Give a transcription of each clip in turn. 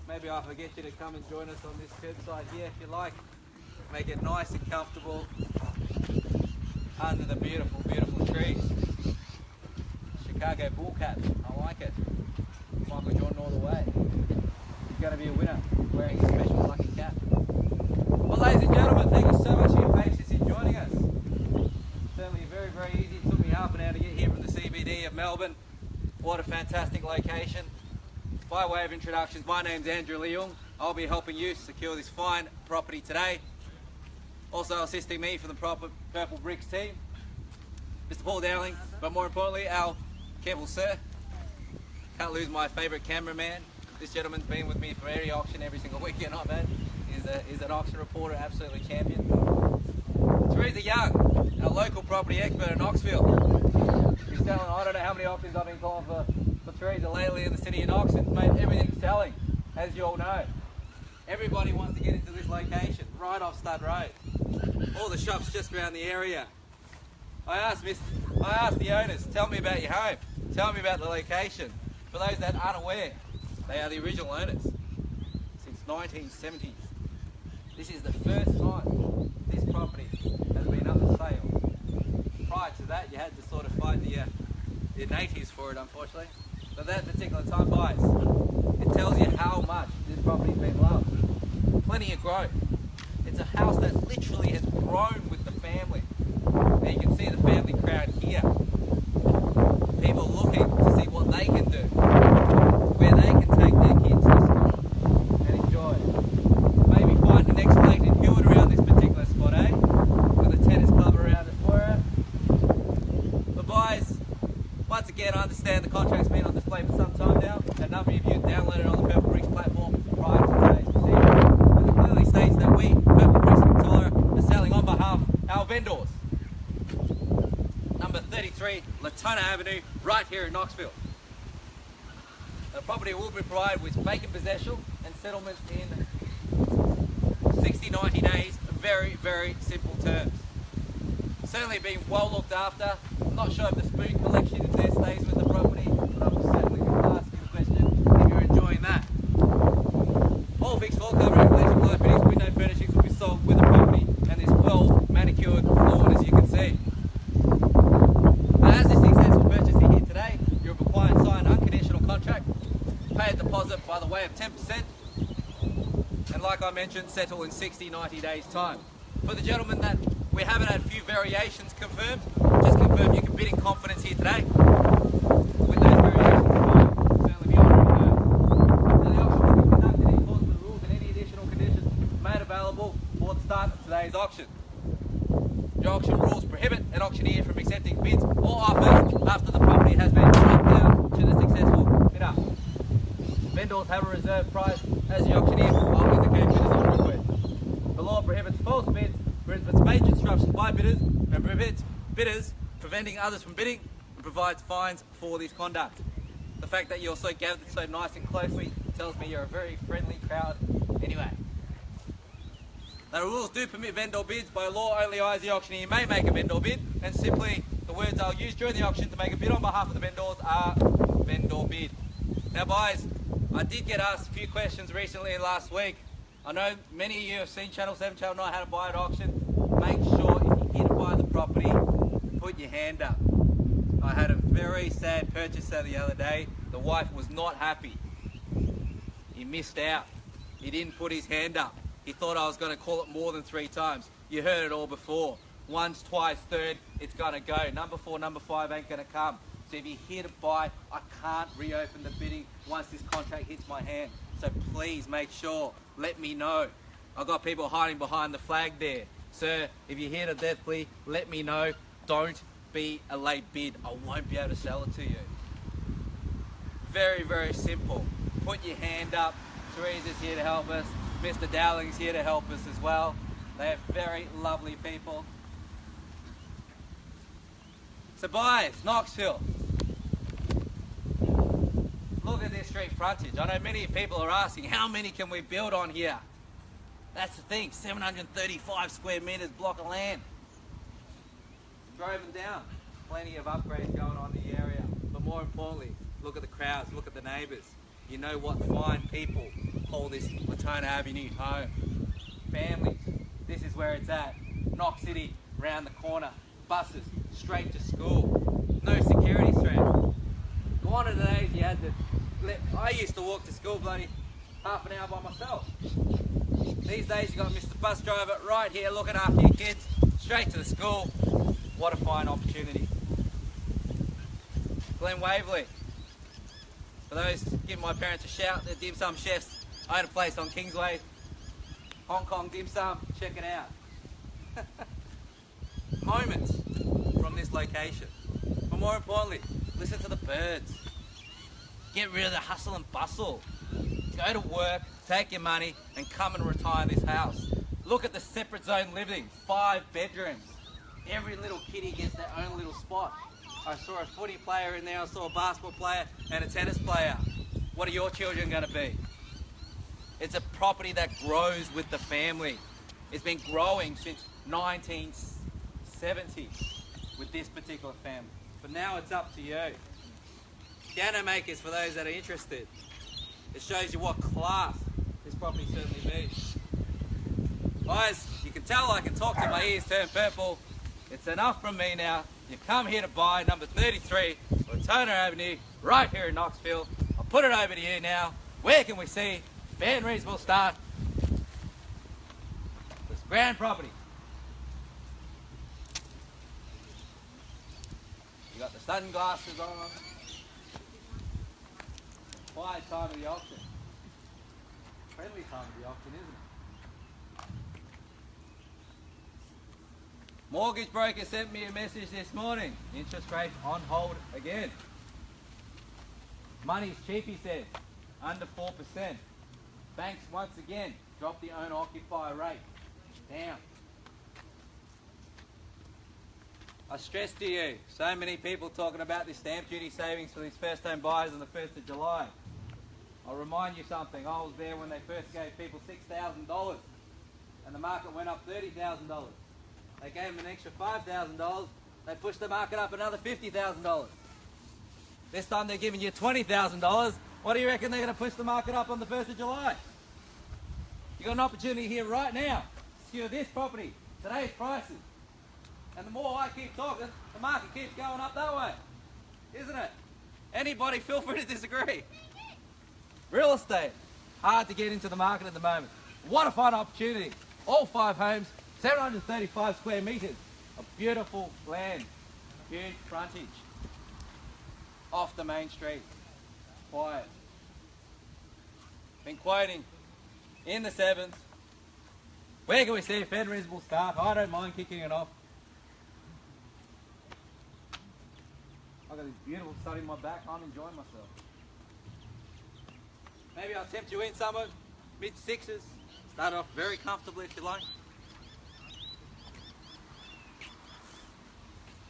Maybe I forget you to come and join us on this curbside here if you like. Make it nice and comfortable under the beautiful, beautiful trees. Chicago bull cap, I like it. Michael Jordan all the way. You're going to be a winner wearing a special lucky cap. Well, ladies and gentlemen, thank you so much for your patience in joining us. Certainly very, very easy. It took me half an hour to get here from the CBD of Melbourne. What a fantastic location. By way of introductions, my name's Andrew Leung. I'll be helping you secure this fine property today. Also assisting me from the Purple Bricks team, Mr. Paul Dowling, but more importantly, our careful sir. Can't lose my favourite cameraman. This gentleman's been with me for every auction, every single weekend I've had. He's an auction reporter, absolutely champion. Teresa Young, our local property expert in Knoxfield. He's selling, I don't know how many auctions I've been calling for Teresa lately in the city of Knox, and made everything selling, as you all know. Everybody wants to get into this location, right off Stud Road. All the shops just around the area. I asked the owners, tell me about your home, tell me about the location. For those that aren't aware, they are the original owners since 1970s. This is the first time this property has been up for sale. Prior to that, you had to sort of fight the natives for it, unfortunately. But that particular time, guys, it tells you how much this property's been loved. Plenty of growth. It's a house that literally has grown with the family. And you can see the family crowd here. People looking to see what they can do, where they can take their kids to school and enjoy. Maybe find the next Clayton Hewitt around this particular spot, eh? With a tennis club around it for it. But guys, once again, I understand the contract's been on display for some time now. A number of you downloaded on the Purple Bricks platform prior to today's proceeding. And it clearly states that we, Purple Bricks Victoria, are selling on behalf of our vendors. Number 33, Latona Avenue, right here in Knoxfield. The property will be provided with vacant possession and settlement in 60-90 days. Very, very simple terms. Certainly being well looked after. I'm not sure if the spoon collection in there stays with the property, but I'm certainly going to ask you the question if you're enjoying that. All fixed floor covering, collection, blow fittings, window furnishings will be sold with the property, and this well manicured lawn, as you can see. As this successful purchase here today, you're required to sign an unconditional contract, pay a deposit by the way of 10%, and like I mentioned, settle in 60-90 days time. For the gentlemen that we haven't had a few variations confirmed, just confirm you can bid in confidence here today. With those variations confirmed, certainly be honoured with that. Now the auction will be conducted in accordance with the rules and any additional conditions made available for the start of today's auction. The auction rules prohibit an auctioneer from accepting bids or offers after the property has been brought down to the successful bidder. Vendors have a reserve price as the auctioneer will indicate bidders on request. The law prohibits false bids, prohibits major disruptions by bidders, and prohibits bidders preventing others from bidding, and provides fines for this conduct. The fact that you're so gathered so nice and closely tells me you're a very friendly crowd anyway. The rules do permit vendor bids. By law, only I as the auctioneer may make a vendor bid, and simply the words I'll use during the auction to make a bid on behalf of the vendors are vendor bid. Now guys, I did get asked a few questions recently last week. I know many of you have seen Channel 7, Channel 9 how to buy at auction. Make sure if you're here to buy the property, put your hand up. I had a very sad purchaser the other day. The wife was not happy. He missed out. He didn't put his hand up. He thought I was going to call it more than 3 times. You heard it all before. Once, twice, third, it's going to go. Number 4, number 5 ain't going to come. So if you're here to buy, I can't reopen the bidding once this contract hits my hand. So please make sure, let me know. I've got people hiding behind the flag there. Sir, if you're here to deathly, let me know. Don't be a late bid. I won't be able to sell it to you. Very, very simple. Put your hand up. Teresa's here to help us. Mr. Dowling's here to help us as well. They are very lovely people. So buyers, Knoxfield. Look at this street frontage. I know many people are asking, how many can we build on here? That's the thing, 735 square metres block of land. Drove them down. Plenty of upgrades going on in the area. But more importantly, look at the crowds, look at the neighbours. You know what fine people, call this Latona Avenue home. Families, this is where it's at. Knox City, round the corner. Buses, straight to school. No security threat. Gone are the days you had to... I used to walk to school bloody half an hour by myself. These days you got Mr. Bus Driver right here looking after your kids, straight to the school. What a fine opportunity. Glen Waverley. For those giving my parents a shout, they're dim sum chefs. I own a place on Kingsway. Hong Kong dim sum, check it out. Moments from this location. But more importantly, listen to the birds. Get rid of the hustle and bustle. Go to work, take your money, and come and retire in this house. Look at the separate zone living, 5 bedrooms. Every little kiddie gets their own little spot. I saw a footy player in there, I saw a basketball player and a tennis player. What are your children going to be? It's a property that grows with the family. It's been growing since 1970 with this particular family. But now it's up to you. Piano makers, for those that are interested. It shows you what class this property certainly be. Guys, you can tell I can talk till my ears turn purple. It's enough from me now. You come here to buy number 33, Latona Avenue, right here in Knoxfield. I'll put it over to you now. Where can we see fair and reasonable start this grand property? You got the sunglasses on. Quiet time of the auction. Friendly time of the auction, isn't it? Mortgage broker sent me a message this morning. Interest rates on hold again. Money's cheap, he said. Under 4%. Banks once again dropped the owner-occupier rate down. I stress to you, so many people talking about this stamp duty savings for these first-home buyers on the 1st of July. I'll remind you something. I was there when they first gave people $6,000 and the market went up $30,000. They gave them an extra $5,000. They pushed the market up another $50,000. This time they're giving you $20,000. What do you reckon they're going to push the market up on the 1st of July? You've got an opportunity here right now to secure this property, today's prices. And the more I keep talking, the market keeps going up that way. Isn't it? Anybody feel free to disagree. Real estate, hard to get into the market at the moment. What a fine opportunity. All 5 homes, 735 square metres of beautiful land, huge frontage, off the main street, quiet. Been quoting in the 7s. Where can we see a fair and reasonable start? I don't mind kicking it off. I've got this beautiful sun in my back, I'm enjoying myself. Maybe I'll tempt you in somewhere, mid-6s. Start off very comfortably if you like.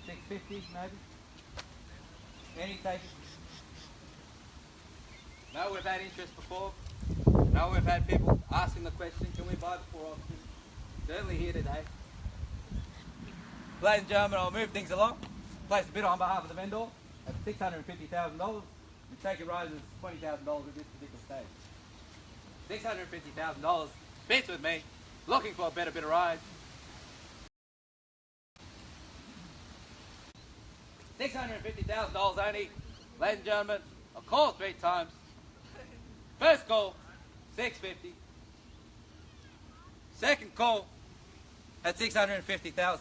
650 maybe. Any takers? No, we've had interest before. No, we've had people asking the question, can we buy before auction? Certainly here today. Ladies and gentlemen, I'll move things along. Place a bid on behalf of the vendor at $650,000. We take it rises $20,000 at this particular stage. $650,000. Bids with me. Looking for a better bid of rise. $650,000 only. Ladies and gentlemen, I'll call 3 times. First call, $650,000. Second call at $650,000.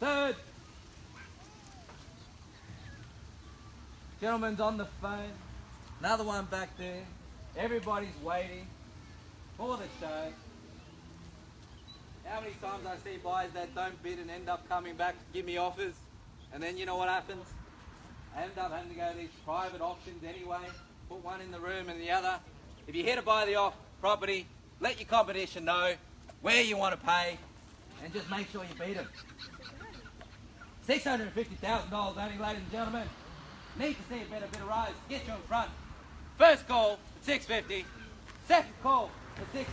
Third. Gentleman's on the phone. Another one back there. Everybody's waiting for the show. How many times I see buyers that don't bid and end up coming back to give me offers, and then you know what happens? I end up having to go to these private auctions anyway, put one in the room and the other. If you're here to buy the property, let your competition know where you want to pay and just make sure you beat them. $650,000 only, ladies and gentlemen. Need to see a better bit of rise. Get you in front. First call at $650,000. Second call at $650,000.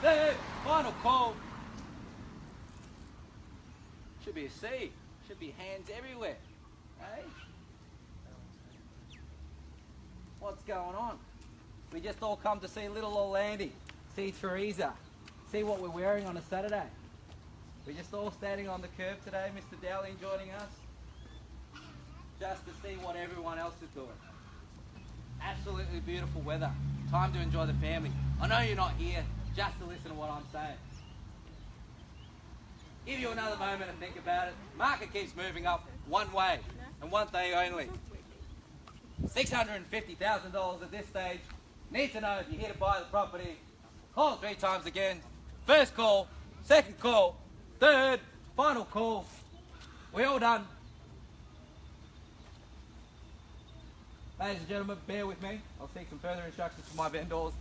Third, final call. Should be a C. Should be hands everywhere. Hey? What's going on? We We just all come to see little old Landy, see Teresa, see what we're wearing on a Saturday. We're just all standing on the curb today, Mr. Dowling joining us, just to see what everyone else is doing. Absolutely beautiful weather. Time to enjoy the family. I know you're not here just to listen to what I'm saying. Give you another moment to think about it. Market keeps moving up one way and one thing only. $650,000 at this stage. Need to know if you're here to buy the property. Call 3 times again. First call, second call, third, final call. We all done. Ladies and gentlemen, bear with me. I'll seek some further instructions from my vendors.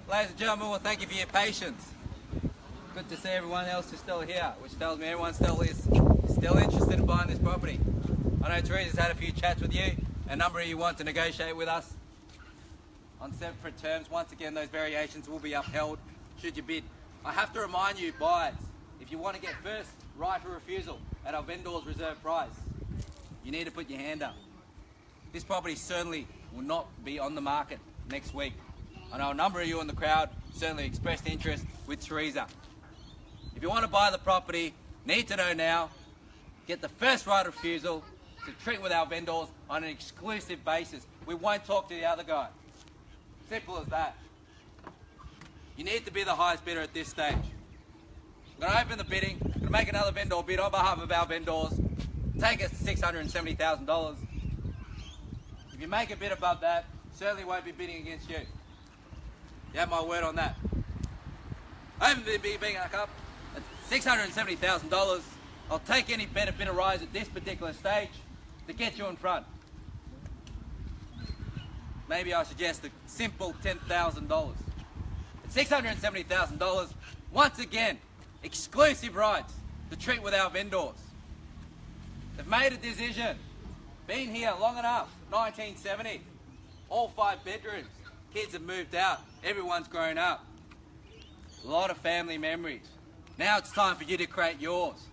Ladies and gentlemen, well, thank you for your patience. Good to see everyone else is still here, which tells me everyone still interested in buying this property. I know Teresa's had a few chats with you. A number of you want to negotiate with us on separate terms. Once again, those variations will be upheld should you bid. I have to remind you, buyers, if you want to get first right of refusal at our vendor's reserve price, you need to put your hand up. This property certainly will not be on the market next week. I know a number of you in the crowd certainly expressed interest with Teresa. If you want to buy the property, need to know now, get the first right of refusal to treat with our vendors on an exclusive basis. We won't talk to the other guy. Simple as that. You need to be the highest bidder at this stage. I'm going to open the bidding, I'm going to make another vendor bid on behalf of our vendors, take us to $670,000. If you make a bid above that, certainly won't be bidding against you. You have my word on that. I haven't been being up at $670,000. I'll take any better bit of rise at this particular stage to get you in front. Maybe I suggest a simple $10,000. At $670,000, once again, exclusive rights to treat with our vendors. They've made a decision. Been here long enough, 1970. All 5 bedrooms. Kids have moved out. Everyone's grown up. A lot of family memories. Now it's time for you to create yours.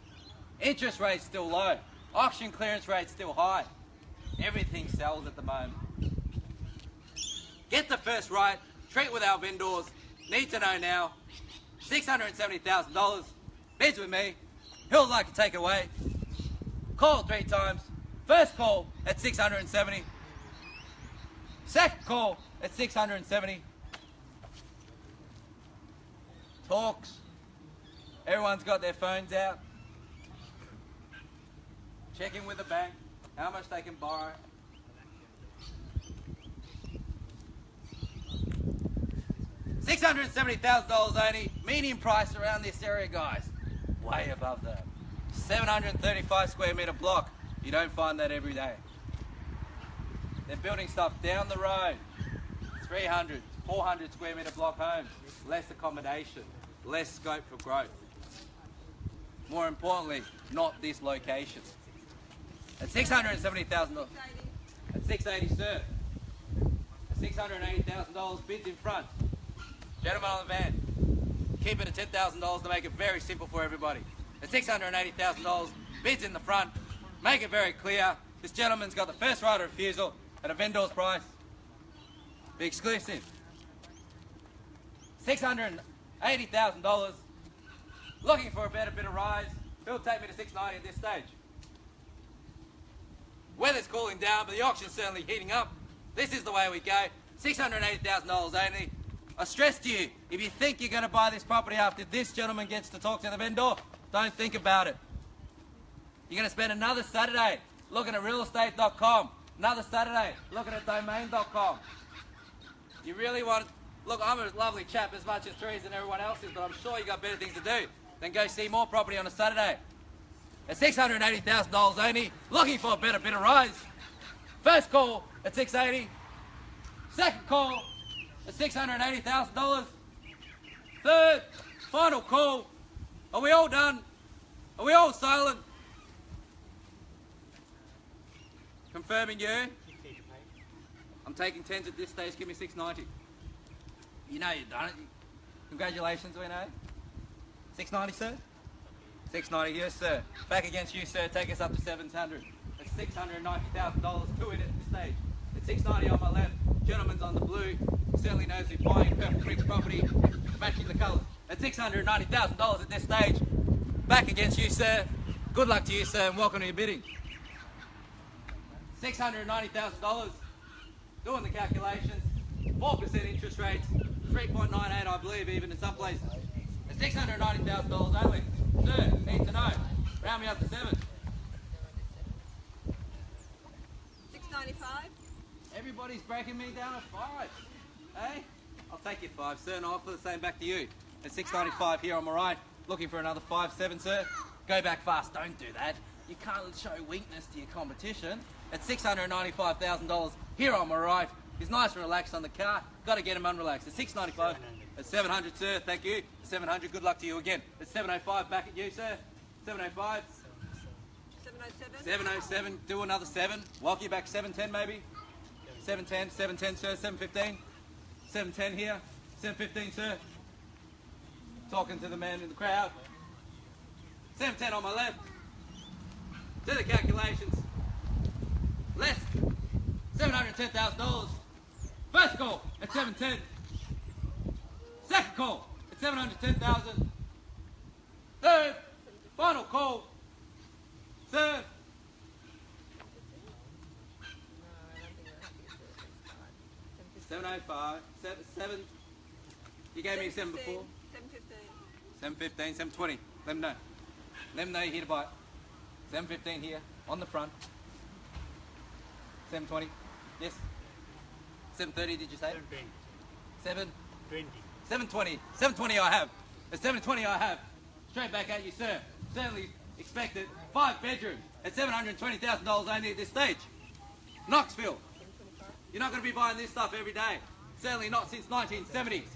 Interest rate's still low. Auction clearance rate's still high. Everything sells at the moment. Get the first right. Treat with our vendors. Need to know now. $670,000. Bids with me. Who'd like to take it away? Call 3 times. First call at 670. Second call at 670. Talks. Everyone's got their phones out. Check in with the bank. How much they can borrow. $670,000 only. Median price around this area, guys. Way above that. 735 square metre block. You don't find that every day. They're building stuff down the road. 300, 400 square metre block homes. Less accommodation. Less scope for growth. More importantly, not this location. At $670,000. At $680, sir. At $680,000 bids in front. Gentlemen on the van. Keep it at $10,000 to make it very simple for everybody. At $680,000 bids in the front. Make it very clear. This gentleman's got the first right of refusal at a vendor's price. Be exclusive. $680,000. Looking for a better bit of rise. He'll take me to $690 at this stage. Weather's cooling down, but the auction's certainly heating up. This is the way we go. $680,000 only. I stress to you, if you think you're going to buy this property after this gentleman gets to talk to the vendor, don't think about it. You're going to spend another Saturday looking at realestate.com, another Saturday looking at domain.com. You really want to... Look, I'm a lovely chap as much as Therese and everyone else is, but I'm sure you got better things to do than go see more property on a Saturday. At $680,000 only, looking for a better bit of rise. First call at $680. Second call at $680,000. Third, final call. Are we all done? Are we all silent? Confirming you. I'm taking 10s at this stage. Give me $690. You know you've done it. Congratulations, we know. $690, sir? $690, yes, sir. Back against you, sir. Take us up to $700. That's $690,000 to it at this stage. At $690 on my left. Gentleman's on the blue. He certainly knows he's buying Purple Creek's property, matching the colours. At $690,000 at this stage. Back against you, sir. Good luck to you, sir, and welcome to your bidding. $690,000. Doing the calculations. 4% interest rates. 3.98, I believe, even in some places. At $690,000 only. Sir, need to know. Round me up to 7. $695. Everybody's breaking me down at 5. Hey? I'll take your 5, sir, and I'll offer the same back to you. At $695 here on my right. Looking for another 5.7, sir. Go back fast. Don't do that. You can't show weakness to your competition. At $695,000 here on my right. He's nice and relaxed on the car. Got to get him unrelaxed. At $695. At $700, sir. Thank you. At $700. Good luck to you again. At $705. Back at you, sir. $705. $707. $707. Do another 7. Walk you back. $710 maybe. $710. $710, sir. $715. $710 here. $715, sir. Talking to the man in the crowd. $710 on my left. Do the calculations. Less. $710,000. First call at $710. Second call at $710,000. Third, final call. Third. $705. 7. You gave me a 7 before. $715. $720. Let them know. Let them know you're here to buy it. $715 here on the front. $720. Yes. $730. Did you say? $7. 720. 720 I have. At 720 I have. Straight back at you, sir. Certainly expected. 5 bedrooms at $720,000 only at this stage. Knoxfield. You're not going to be buying this stuff every day. Certainly not since 1970s.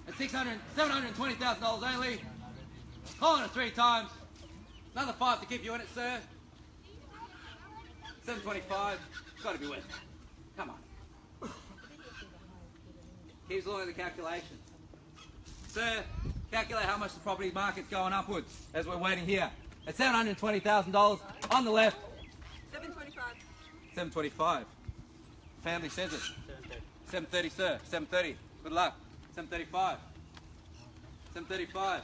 At $720,000 only. Calling it 3 times. Another 5 to keep you in it, sir. 725. Got to be worth it. Come on. Keeps looking at the calculations. Sir, calculate how much the property market's going upwards as we're waiting here. At $720,000 on the left. 725. 725. Family says it. 730, sir. 730. Good luck. 735. 735.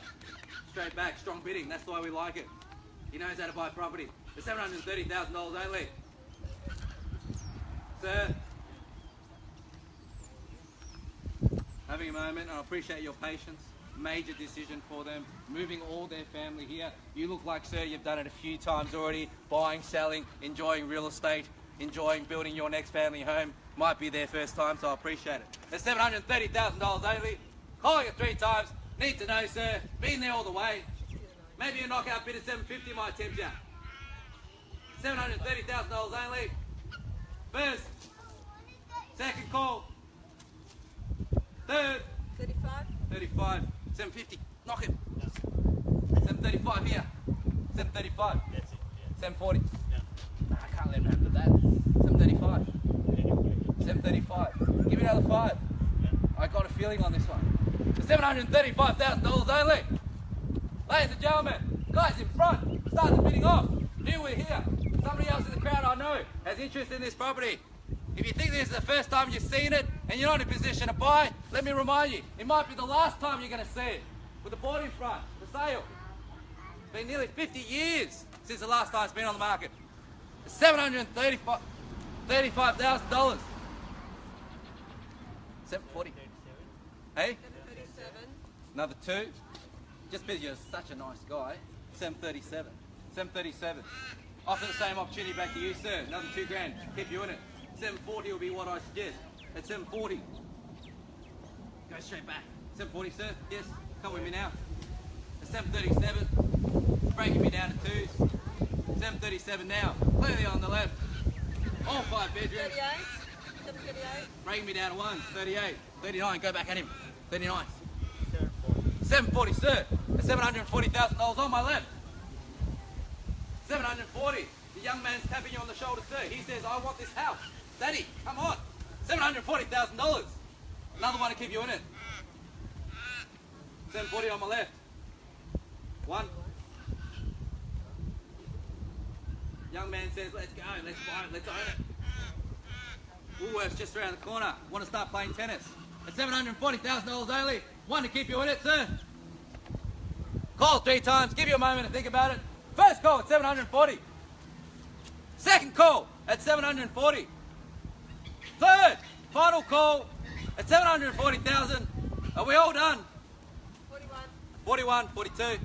Straight back, strong bidding. That's the way we like it. He knows how to buy property. At $730,000 only. Sir. Having a moment, and I appreciate your patience. Major decision for them, moving all their family here. You look like, sir, you've done it a few times already, buying, selling, enjoying real estate, enjoying building your next family home. Might be their first time, so I appreciate it. At $730,000 only, calling it 3 times. Need to know, sir, been there all the way. Maybe a knockout bid at $750 might tempt you. $730,000 only. First, second call, third, 35. 35, 750, knock him. 735 here, 735, That's it. 740. Yeah. I can't let him have that. 735, 735. Give me another 5. I got a feeling on this one. For $735,000 only. Ladies and gentlemen, guys in front, start the bidding off. New we're here. Somebody else in the crowd I know has interest in this property. If you think this is the first time you've seen it and you're not in a position to buy, let me remind you, it might be the last time you're going to see it. With the board in front, the sale. It's been nearly 50 years since the last time it's been on the market. It's $735,000. 740. Hey? 737. Another 2. Just because you're such a nice guy. 737. 737. Offer the same opportunity back to you, sir. Another $2,000. Keep you in it. 740 will be what I suggest. At 740. Go straight back. 740, sir. Yes. Come with me now. At 737. Breaking me down to 2s. 737 now. Clearly on the left. All 5 bedrooms. 38. 738. Breaking me down to 1. 38. 39. Go back at him. 39. 740. 740, sir. At $740,000 on my left. 740. The young man's tapping you on the shoulder, sir. He says, I want this house. Daddy, come on. $740,000. Another one to keep you in it. 740 on my left. 1. Young man says, let's go, let's buy it, let's own it. Woolworths just around the corner. Want to start playing tennis. At $740,000 only. 1 to keep you in it, sir. Call 3 times. Give you a moment to think about it. First call at 740. Second call at 740. Third, final call at 740,000. Are we all done? 41. 41, 42. I wait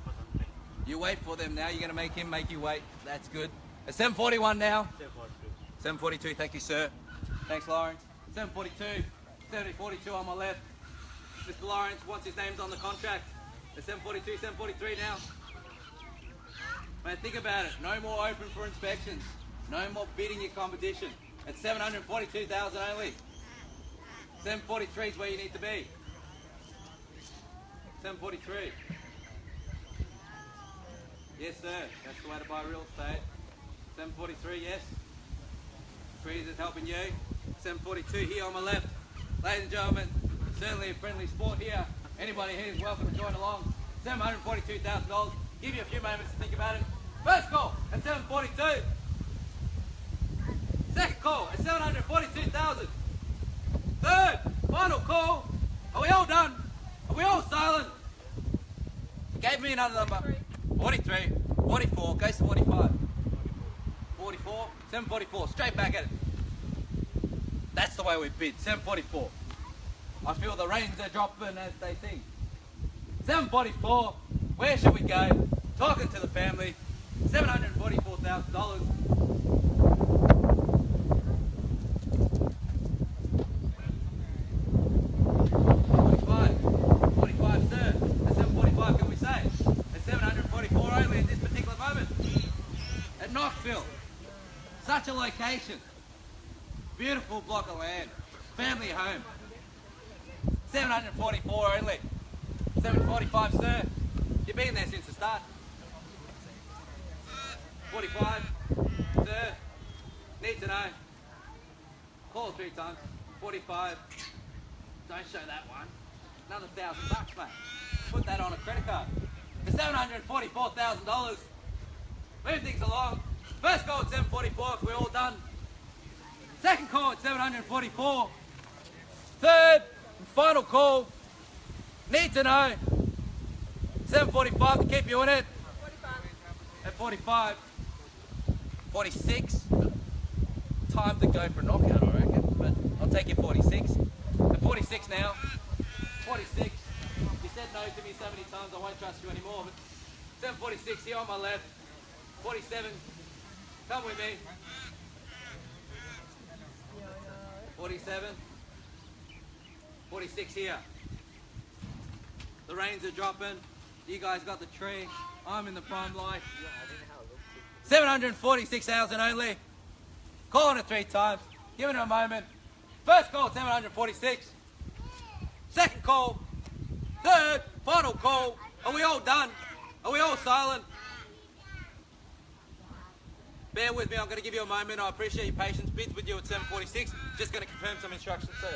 for something. You wait for them now. You're going to make him make you wait. That's good. At 741 now. 742. 742, thank you, sir. Thanks, Lawrence. 742, 742 on my left. Mr. Lawrence, once his name's on the contract, at 742, 743 now. Mate, think about it. No more open for inspections. No more bidding your competition. At 742,000 only. 743 is where you need to be. 743. Yes, sir. That's the way to buy real estate. 743, yes. Freeze is helping you. 742 here on my left. Ladies and gentlemen, certainly a friendly sport here. Anybody here is welcome to join along. $742,000. Give you a few moments to think about it. First call at 742. Second call at 742,000. Third, final call. Are we all done? Are we all silent? Gave me another number. 43, 44, goes to 45. 44, 744, straight back at it. That's the way we bid, 744. I feel the rains are dropping as they sing. 744, where should we go? Talking to the family, $744,000. a location. Beautiful block of land. Family home. 744 only. 745, sir. You've been there since the start. 45, sir. Need to know. Call 3 times. 45. Don't show that one. Another $1,000, mate. Put that on a credit card. For $744,000. Move things along. First call at 744 if we're all done. Second call at 744. Third and final call. Need to know. 745 to keep you in it. 45. At 45. 46. Time to go for a knockout, I reckon. But I'll take you 46. At 46 now. 46. You said no to me so many times, I won't trust you anymore. But 746 here on my left. 47. Come with me. 47. 46 here. The rains are dropping. You guys got the tree. I'm in the prime light. 746,000 only. Calling it 3 times. Giving it a moment. First call 746. Second call. Third. Final call. Are we all done? Are we all silent? Bear with me, I'm going to give you a moment. I appreciate your patience. Bids with you at 746. Just going to confirm some instructions, sir.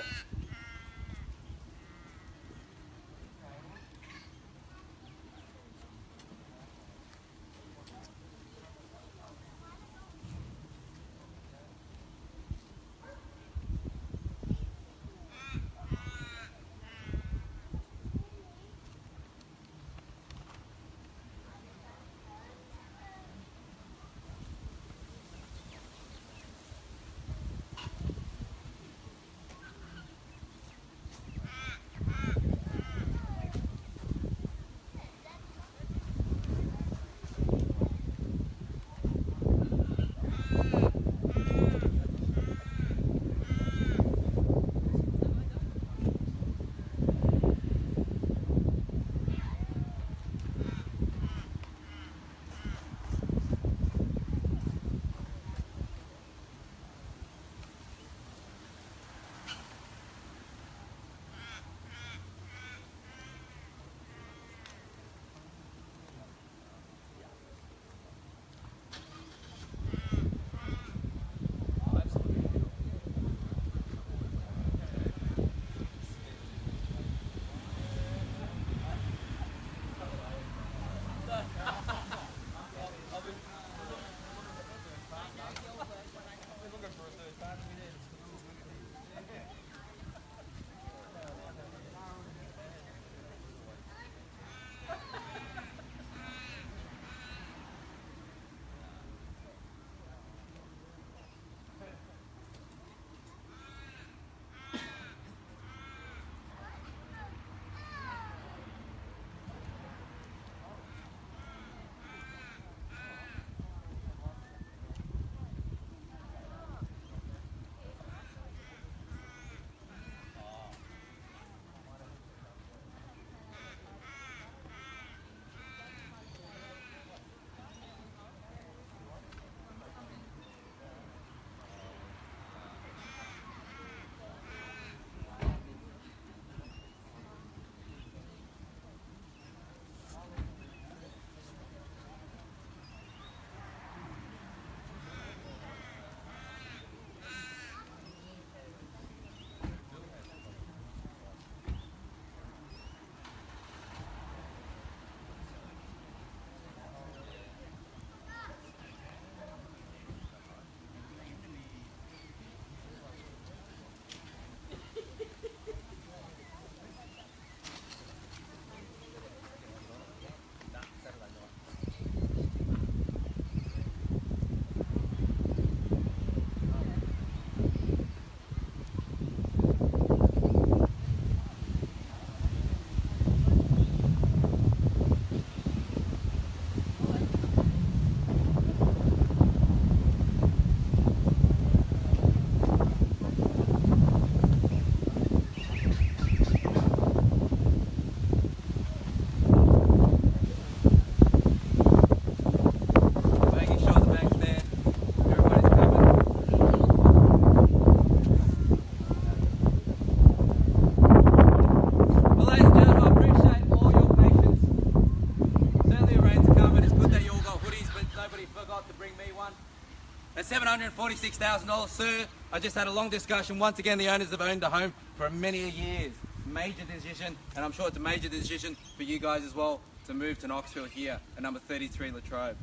at $746,000, sir. I just had a long discussion. Once again, the owners have owned the home for many years. Major decision, and I'm sure it's a major decision for you guys as well to move to Knoxfield here at number 33 Latrobe.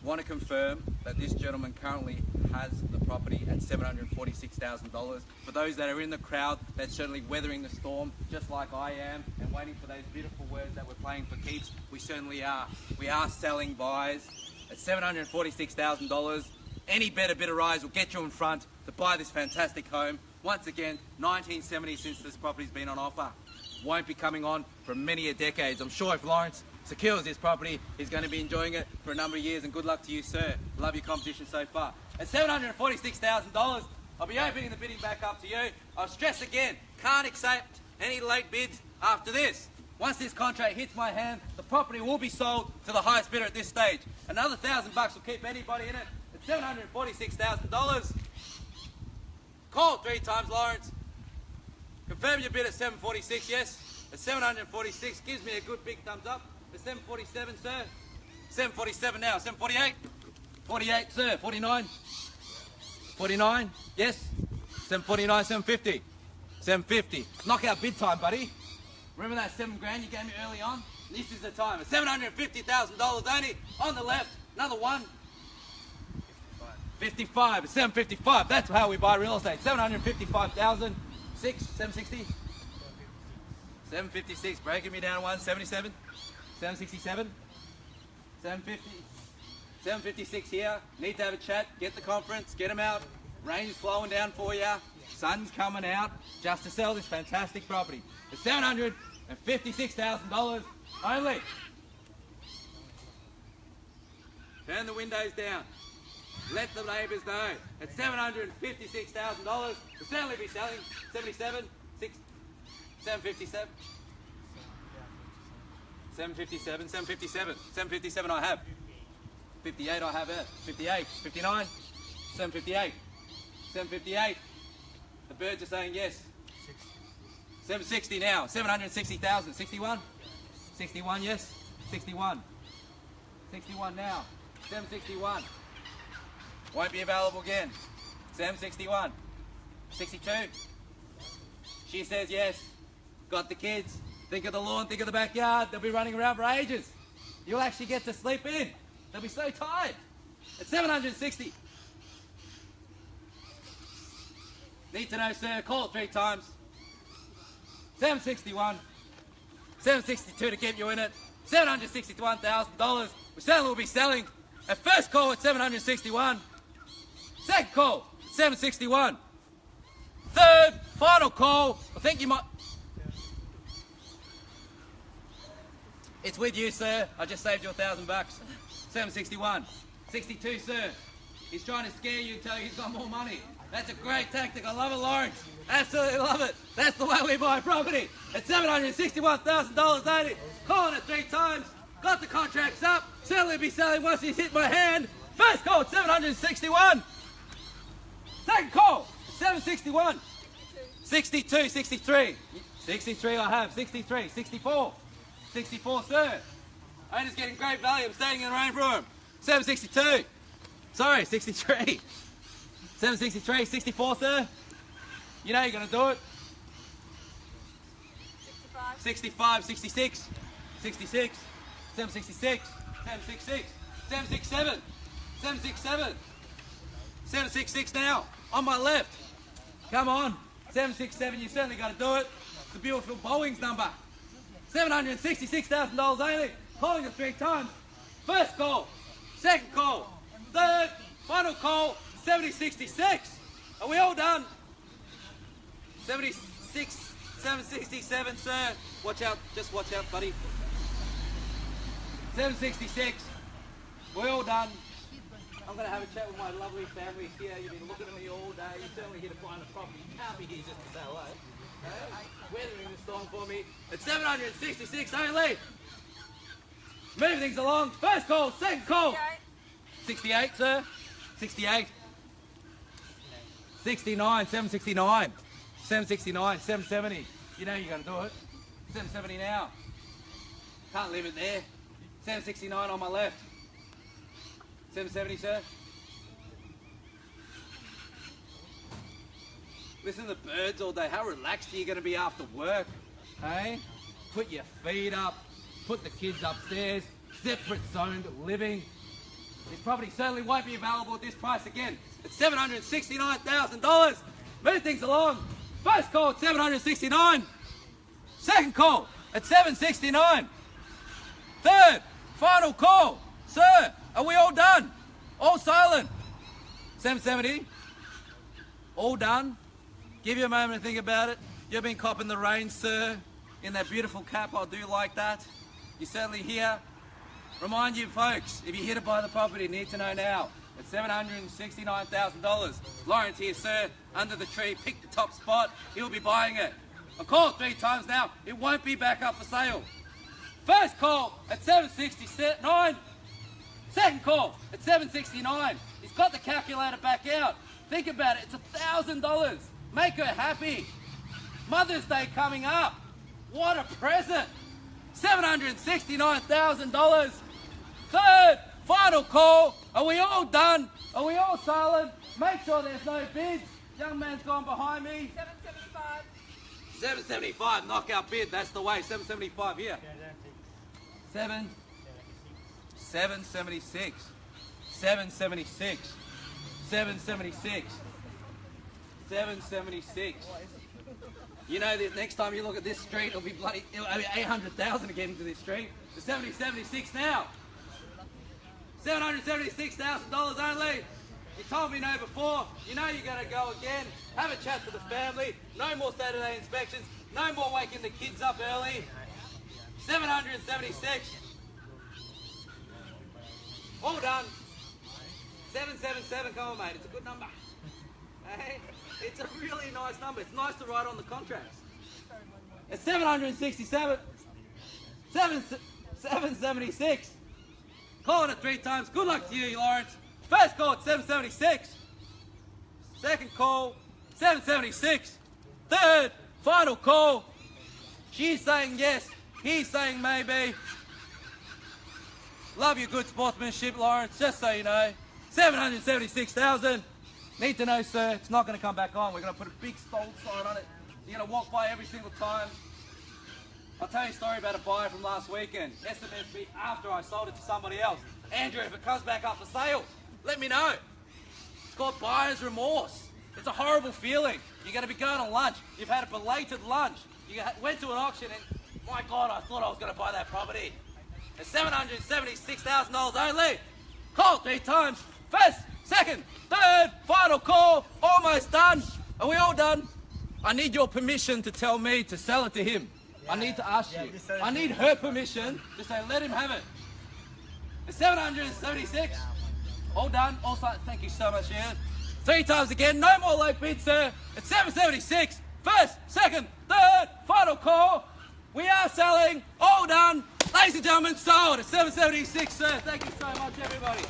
Want to confirm that this gentleman currently has the property at $746,000. For those that are in the crowd that's certainly weathering the storm just like I am and waiting for those beautiful words that we're playing for keeps, we certainly are. We are selling buys at $746,000. Any better bid of rise will get you in front to buy this fantastic home. Once again, 1970 since this property's been on offer. Won't be coming on for many a decades. I'm sure if Lawrence secures this property, he's going to be enjoying it for a number of years, and good luck to you, sir. Love your competition so far. At $746,000, I'll be opening the bidding back up to you. I'll stress again, can't accept any late bids after this. Once this contract hits my hand, the property will be sold to the highest bidder at this stage. Another $1,000 will keep anybody in it at $746,000. Call 3 times, Lawrence. Confirm your bid at 746, yes. At 746, gives me a good big thumbs up. At 747, sir. 747 now. 748. 48, sir. 49. 49, yes. 749, 750. 750. Knockout bid time, buddy. Remember that $7 grand you gave me early on? This is the time. At $750,000 only. On the left, another one. 55, at 755. That's how we buy real estate. 755,000. 760. 756. Breaking me down one. 77. 767. 750. 756 here. Need to have a chat. Get the conference. Get them out. Rain is flowing down for you. Sun's coming out. Just to sell this fantastic property. For $756,000 only. Turn the windows down. Let the neighbours know. At $756,000, we'll certainly be selling 77, 757, 757, 757, 757 I have. 58 I have it. 58, 59, 758, 758. The birds are saying yes. 760 now, 760,000, 61, 61 yes, 61, 61 now, 761. Won't be available again. 761. 62. She says yes. Got the kids. Think of the lawn, think of the backyard. They'll be running around for ages. You'll actually get to sleep in. They'll be so tired. At 760. Need to know, sir. Call it 3 times. 761. 762 to keep you in it. $761,000. We certainly will be selling. At first call at 761. Second call, 761. Third, final call. I think you might. It's with you, sir. I just saved you $1,000. 761. 62, sir. He's trying to scare you and tell you he's got more money. That's a great tactic. I love it, Lawrence. Absolutely love it. That's the way we buy property. At $761,000 only. Calling it 3 times. Got the contracts up. Certainly be selling once he's hit my hand. First call at 761. Second call, 761. 62, 63. 63 I have, 63, 64. 64, sir. Owner's getting great value. I'm staying in the rain for him. 762. Sorry, 63. 763, 64, sir. You know you're going to do it. 65, 66. 66. 766. 766. 767. 767. 766 now. On my left. Come on. 767, you certainly got to do it. The beautiful Boeing's number. $766,000 only. Calling it 3 times. First call. Second call. Third. Final call. 7066. Are we all done? 76. 767, sir. Watch out. Just watch out, buddy. 766. We're all done. I'm going to have a chat with my lovely family here. You've been looking at me all day. You're certainly here to find a property. You can't be here just to sell, eh? Weathering the storm for me. At 766 only. Move things along. First call, second call. 68, sir. 68. 69, 769. 769, 770. You know you're going to do it. 770 now. Can't leave it there. 769 on my left. 770, sir. listen to the birds all day. How relaxed are you going to be after work? Hey? Put your feet up, put the kids upstairs, separate zoned living. This property certainly won't be available at this price again. It's $769,000. Move things along. First call at $769. Second call at $769. Third, final call. Sir, are we all done? All silent. $770. All done. Give you a moment to think about it. You've been copping the rain, sir. In that beautiful cap, I do like that. You're certainly here. Remind you folks, if you're here to buy the property, need to know now. It's $769,000. Lawrence here, sir, under the tree, pick the top spot. He'll be buying it. I called 3 times now. It won't be back up for sale. First call at $769. Second call at $769. He's got the calculator back out. Think about it. It's $1,000. Make her happy. Mother's Day coming up. What a present. $769,000. Third, final call. Are we all done? Are we all silent? Make sure there's no bids. Young man's gone behind me. 775. 775, knockout bid. That's the way. 775 here. 776. 776. 776. 776. You know, the next time you look at this street, it'll be 800,000 to get into this street. The 76 now. $776,000 only. You told me no before. You know you're going to go again. Have a chat to the family. No more Saturday inspections. No more waking the kids up early. 776. All done. 777. Come on, mate. It's a good number. Hey, it's a really nice number. It's nice to write on the contracts. It's 767. 776. Calling it 3 times. Good luck to you, Lawrence. First call at 776. Second call, 776. Third, final call. She's saying yes. He's saying maybe. Love your good sportsmanship, Lawrence. Just so you know. 776,000. Need to know, sir, it's not going to come back on. We're going to put a big stole sign on it. You're going to walk by every single time. I'll tell you a story about a buyer from last weekend. SMS me after I sold it to somebody else. Andrew, if it comes back up for sale, let me know. It's called buyer's remorse. It's a horrible feeling. You're going to be going on lunch. You've had a belated lunch. You went to an auction and, my God, I thought I was going to buy that property. It's $776,000 only. Call 3 times. First, second, third, final call. Almost done. Are we all done? I need your permission to tell me to sell it to him. I need to ask you. I need her permission to say, let him have it. It's 776. All done. All signed. Thank you so much, Ian. 3 times again. No more low bids, sir. It's 776. First, second, third, final call. We are selling. All done. Ladies and gentlemen, sold at 776, sir. Thank you so much, everybody.